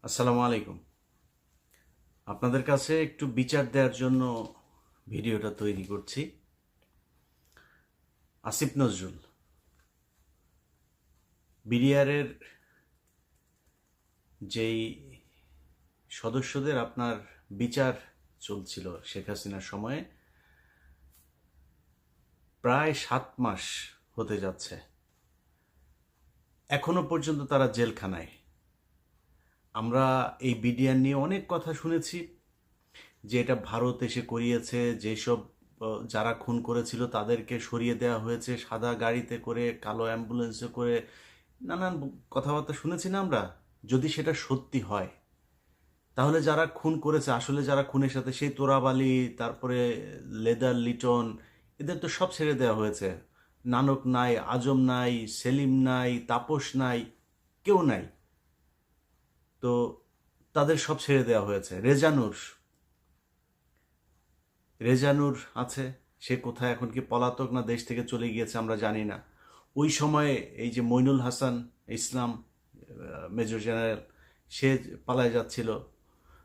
আসসালামু আলাইকুম। আপনাদের কাছে একটু বিচার দেওয়ার জন্য ভিডিওটা তৈরি করছি। আসিফ নজরুল বিডিআরের যেই সদস্যদের আপনার বিচার চলছিল শেখ হাসিনার সময়ে, প্রায় 7 মাস হতে যাচ্ছে, এখনো পর্যন্ত তারা জেলখানায়। আমরা এই বিডিআর নিয়ে অনেক কথা শুনেছি যে এটা ভারত এসে করিয়েছে, যেসব যারা খুন করেছিল তাদেরকে সরিয়ে দেওয়া হয়েছে, সাদা গাড়িতে করে, কালো অ্যাম্বুলেন্সে করে, নানান কথাবার্তা শুনেছি না আমরা। যদি সেটা সত্যি হয়, তাহলে যারা খুন করেছে, আসলে যারা খুনের সাথে, সেই তোরাবালি, তারপরে লেদার লিটন, এদের তো সব ছেড়ে দেওয়া হয়েছে। নানক নাই, আজম নাই, সেলিম নাই, তাপস নাই, কেউ নাই। তো তাদের সব ছেড়ে দেওয়া হয়েছে। রেজানুর আছে, সে কোথায় এখন, কি পলাতক না দেশ থেকে চলে গিয়েছে আমরা জানি না। ওই সময়ে এই যে মইনুল হাসান ইসলাম, মেজর জেনারেল, সে পালায় যাচ্ছিল।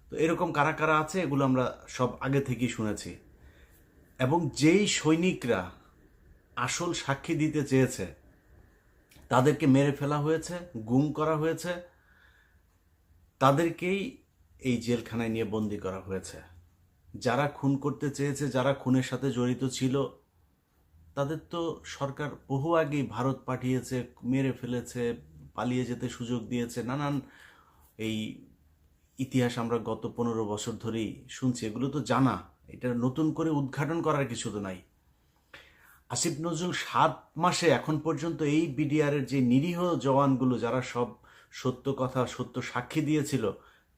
তো এরকম কারা কারা আছে এগুলো আমরা সব আগে থেকেই শুনেছি। এবং যেই সৈনিকরা আসল সাক্ষী দিতে চেয়েছে তাদেরকে মেরে ফেলা হয়েছে, গুম করা হয়েছে, তাদেরকেই এই জেলখানায় নিয়ে বন্দি করা হয়েছে। যারা খুন করতে চেয়েছে, যারা খুনের সাথে জড়িত ছিল, তাদের তো সরকার বহু আগেই ভারত পাঠিয়েছে, মেরে ফেলেছে, পালিয়ে যেতে সুযোগ দিয়েছে। নানান এই ইতিহাস আমরা গত 15 বছর ধরেই শুনছি, এগুলো তো জানা, এটা নতুন করে উদ্ঘাটন করার কিছু তো নাই। আসিফ নজরুল 7 মাসে এখন পর্যন্ত এই বিডিআরের যে নিরীহ জওয়ানগুলো, যারা সব সত্য কথা, সত্য সাক্ষী দিয়েছিল,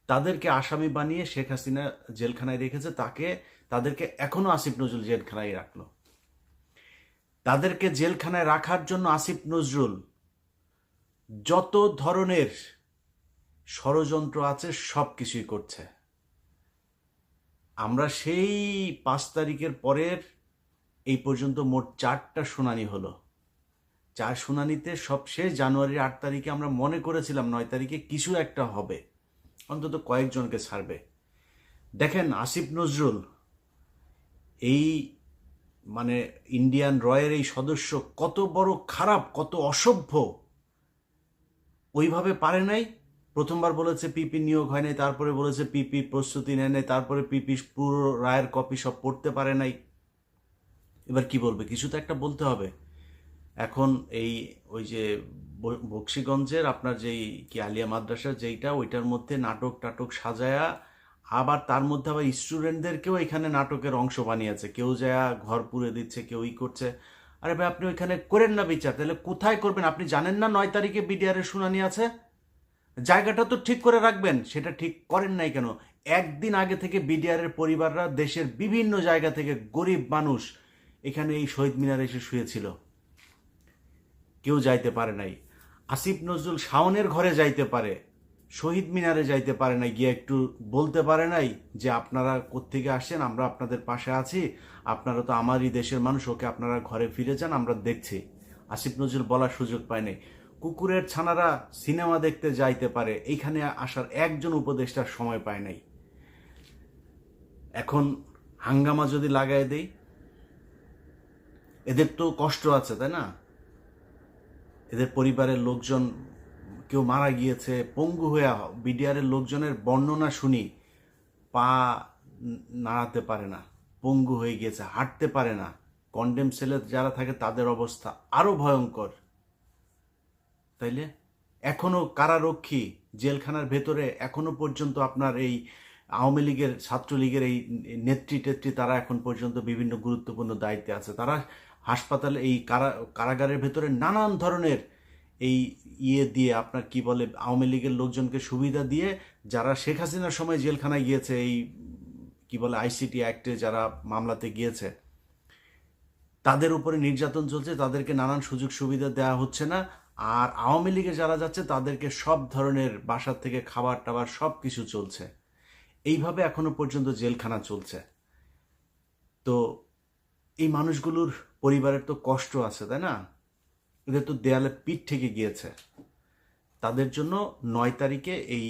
তাদেরকে আসামি বানিয়ে শেখ হাসিনা জেলখানায় রেখেছে। তাদেরকে এখনো আসিফ নজরুল জেলখানায় রাখলো। তাদেরকে জেলখানায় রাখার জন্য আসিফ নজরুল যত ধরনের ষড়যন্ত্র আছে সব কিছুই করছে। আমরা সেই 5 তারিখের পরের এই পর্যন্ত মোট 4টা শুনানি হলো। 4 শুনানিতে সবশেষ জানুয়ারির 8 তারিখে আমরা মনে করেছিলাম 9 তারিখে কিছু একটা হবে, অন্তত কয়েকজনকে ছাড়বে। দেখেন আসিফ নজরুল এই মানে ইন্ডিয়ান রয়ের এই সদস্য কত বড় খারাপ, কত অসভ্য। ওইভাবে পারে নাই। প্রথমবার বলেছে পিপি নিয়োগ হয় নাই, তারপরে বলেছে পিপি প্রস্তুতি নেয় নাই, তারপরে পিপি পুরো রায়ের কপি সব পড়তে পারে নাই। এবার কি বলবে? কিছু তো একটা বলতে হবে। এখন ওই যে বক্সিগঞ্জের আপনার যেই কি আলিয়া মাদ্রাসা যেইটা, ওইটার মধ্যে নাটক টাটক সাজায়া, আবার তার মধ্যে আবার স্টুডেন্টদেরকেও এখানে নাটকের অংশ বানিয়েছে। কেউ যায় ঘর পুড়ে দিচ্ছে, কেউ করছে। আরে ভাই, আপনি ওইখানে করেন না বিচার, তাহলে কোথায় করবেন? আপনি জানেন না 9 তারিখে বিডিআর এর শুনানি আছে? জায়গাটা তো ঠিক করে রাখবেন, সেটা ঠিক করেন নাই কেন? একদিন আগে থেকে বিডিআর এর পরিবাররা দেশের বিভিন্ন জায়গা থেকে, গরিব মানুষ এখানে এই শহীদ মিনারে এসে শুয়েছিল, কেউ যাইতে পারে নাই। আসিফ নজরুল শাওনের ঘরে যাইতে পারে, শহীদ মিনারে যাইতে পারে নাই, গিয়ে একটু বলতে পারে নাই যে আপনারা কোত্থেকে আসছেন, আমরা আপনাদের পাশে আছি, আপনারা তো আমারই দেশের মানুষ, ওকে আপনারা ঘরে ফিরে যান, আমরা দেখছি। আসিফ নজরুল বলার সুযোগ পায় নাই। কুকুরের ছানারা সিনেমা দেখতে যাইতে পারে, এইখানে আসার একজন উপদেষ্টার সময় পায় নাই। এখন হাঙ্গামা যদি লাগাই দেই, এদের তো কষ্ট আছে, তাই না? এদের পরিবারের লোকজন, কেউ মারা গিয়েছে, পঙ্গু হয়ে, বিডিআরের লোকজনের বর্ণনা শুনি, পা নাড়াতে পারে না, পঙ্গু হয়ে গিয়েছে, হাঁটতে পারে না। কন্ডেম সেলে যারা থাকে তাদের অবস্থা আরো ভয়ঙ্কর। তাইলে এখনো কারারক্ষী জেলখানার ভেতরে, এখনো পর্যন্ত আপনার এই আওয়ামী লীগের, ছাত্রলীগের এই নেত্রী টেত্রী, তারা এখন পর্যন্ত বিভিন্ন গুরুত্বপূর্ণ দায়িত্বে আছে। তারা হাসপাতালে, এই কারাগারের ভেতরে নানান ধরনের এই দিয়ে আপনার কি বলে, আওয়ামী লীগের লোকজনকে সুবিধা দিয়ে, যারা শেখ হাসিনার সময় জেলখানায় গিয়েছে, এই কি বলে আইসিটি অ্যাক্টে যারা মামলাতে গিয়েছে, তাদের উপরে নির্যাতন চলছে, তাদেরকে নানান সুযোগ সুবিধা দেওয়া হচ্ছে না। আর আওয়ামী লীগে যারা যাচ্ছে তাদেরকে সব ধরনের বাসা থেকে খাবার টাবার সব কিছু চলছে। এইভাবে এখনো পর্যন্ত জেলখানা চলছে। তো এই মানুষগুলোর পরিবারের তো কষ্ট আছে, তাই না? এদের তো দেয়ালে পিঠ থেকে গিয়েছে। তাদের জন্য 9 তারিখে এই